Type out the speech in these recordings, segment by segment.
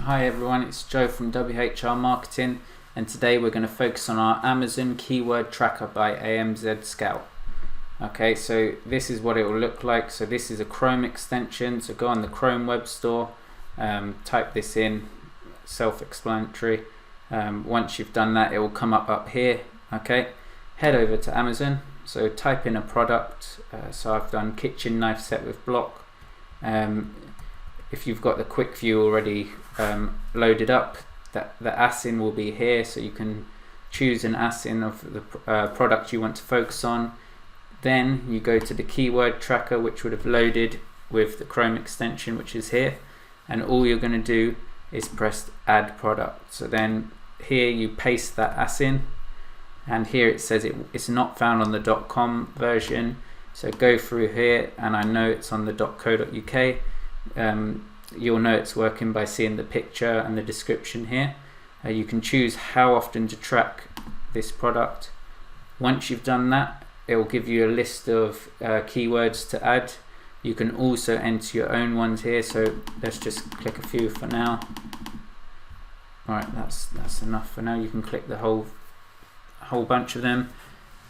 Hi everyone, it's Joe from WHR Marketing, and today we're going to focus on our Amazon Keyword Tracker by AMZScout. Okay, so this is what it will look like. So this is a Chrome extension, so go on the Chrome web store, type this in, self-explanatory. Once you've done that, it will come up here. Okay, head over to Amazon, so type in a product. So I've done kitchen knife set with block. If you've got the quick view already loaded up, the ASIN will be here, so you can choose an ASIN of the product you want to focus on. Then you go to the keyword tracker, which would have loaded with the Chrome extension, which is here, and all you're going to do is press add product. So then here you paste that ASIN, and here it says it's not found on the .com version, so go through here, and I know it's on the .co.uk. You'll know it's working by seeing the picture and the description here. You can choose how often to track this product. Once you've done that, it will give you a list of keywords to add. You can also enter your own ones here, so let's just click a few for now. Alright, that's enough for now. You can click the whole bunch of them.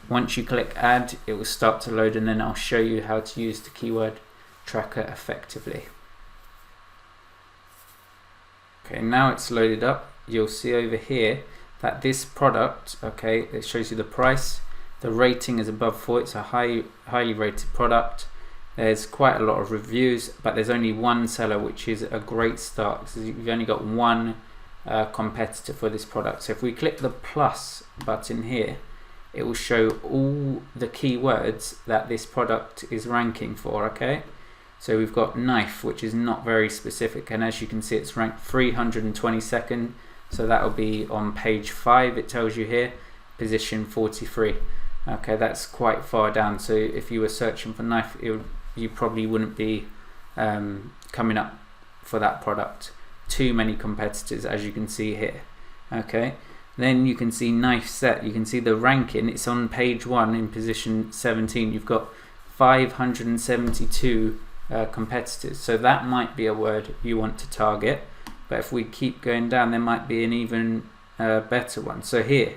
Once you click add, it will start to load, and then I'll show you how to use the keyword tracker effectively. Okay, now it's loaded up. You'll see over here that this product, okay, it shows you the price. The rating is above 4. It's a highly rated product. There's quite a lot of reviews, but there's only one seller, which is a great start because you've only got one competitor for this product. So if we click the plus button here, it will show all the keywords that this product is ranking for. Okay, so we've got knife, which is not very specific, and as you can see, it's ranked 322nd, so that will be on page 5. It tells you here, position 43. Okay, that's quite far down, so if you were searching for knife, you probably wouldn't be coming up for that product. Too many competitors, as you can see here. Okay, then you can see knife set. You can see the ranking. It's on page 1 in position 17. You've got 572 competitors, so that might be a word you want to target. But if we keep going down, there might be an even better one. So here,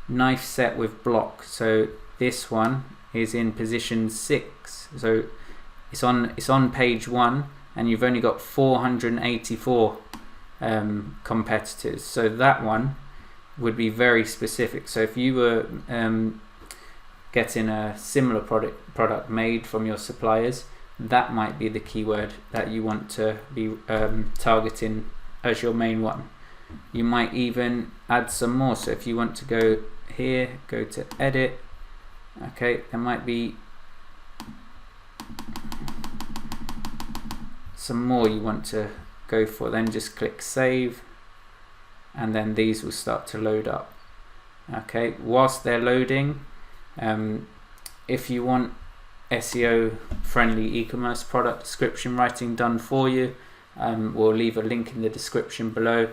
knife set with block, so this one is in position 6, so it's on page 1, and you've only got 484 competitors, so that one would be very specific. So if you were getting a similar product made from your suppliers, that might be the keyword that you want to be targeting as your main one. You might even add some more. So if you want to go here, go to edit. Okay, there might be some more you want to go for. Then just click save, and then these will start to load up. Okay, whilst they're loading, if you want SEO-friendly e-commerce product description writing done for you, we'll leave a link in the description below.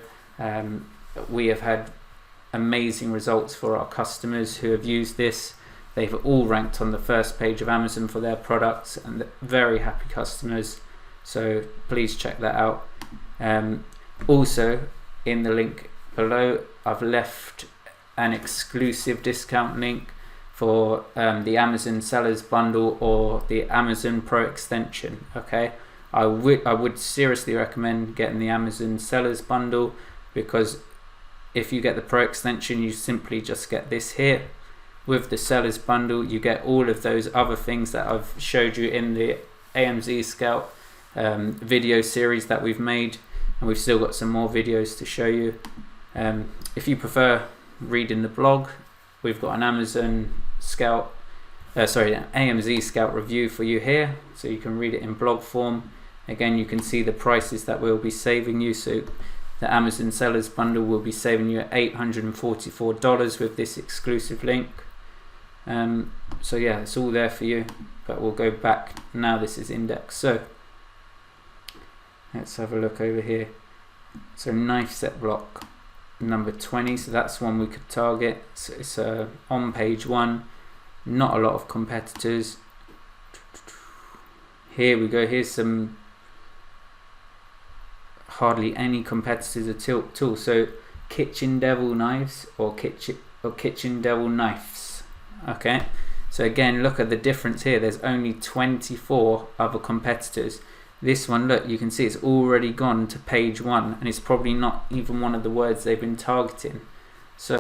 We have had amazing results for our customers who have used this. They've all ranked on the first page of Amazon for their products, and very happy customers, so please check that out. Also, in the link below, I've left an exclusive discount link for the Amazon Sellers Bundle or the Amazon Pro extension. Okay, I would seriously recommend getting the Amazon Sellers Bundle, because if you get the Pro extension, you simply just get this here. With the Sellers Bundle, you get all of those other things that I've showed you in the AMZScout video series that we've made, and we've still got some more videos to show you. If you prefer reading the blog, we've got an AMZScout review for you here, so you can read it in blog form. Again, you can see the prices that we'll be saving you. So the Amazon Sellers Bundle will be saving you $844 with this exclusive link. So yeah, it's all there for you, but we'll go back now. This is index, so let's have a look over here. So knife set block number 20, so that's one we could target. So it's on page 1, not a lot of competitors. Here we go. Here's some hardly any competitors at all. So kitchen devil knives or kitchen devil knives. Okay, so again, look at the difference here. There's only 24 other competitors. This one, look, you can see it's already gone to page 1, and it's probably not even one of the words they've been targeting. So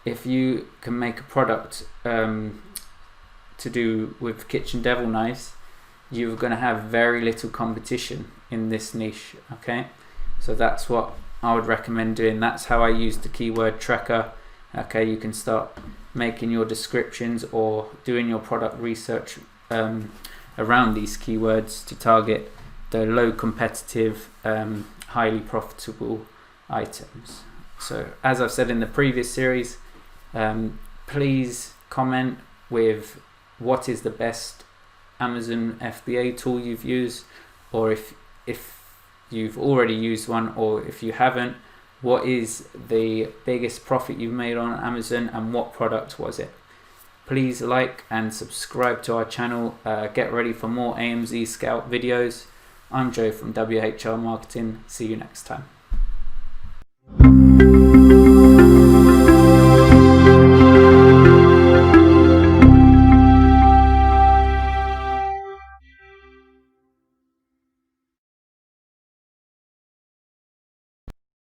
if you can make a product to do with kitchen devil knives, you're going to have very little competition in this niche. Okay, so that's what I would recommend doing. That's how I use the keyword tracker. Okay, you can start making your descriptions or doing your product research around these keywords to target the low competitive, highly profitable items. So as I've said in the previous series, please comment with what is the best Amazon FBA tool you've used, or if you've already used one, or if you haven't, what is the biggest profit you've made on Amazon and what product was it. Please like and subscribe to our channel. Get ready for more AMZScout videos. I'm Joe from WHR Marketing. See you next time.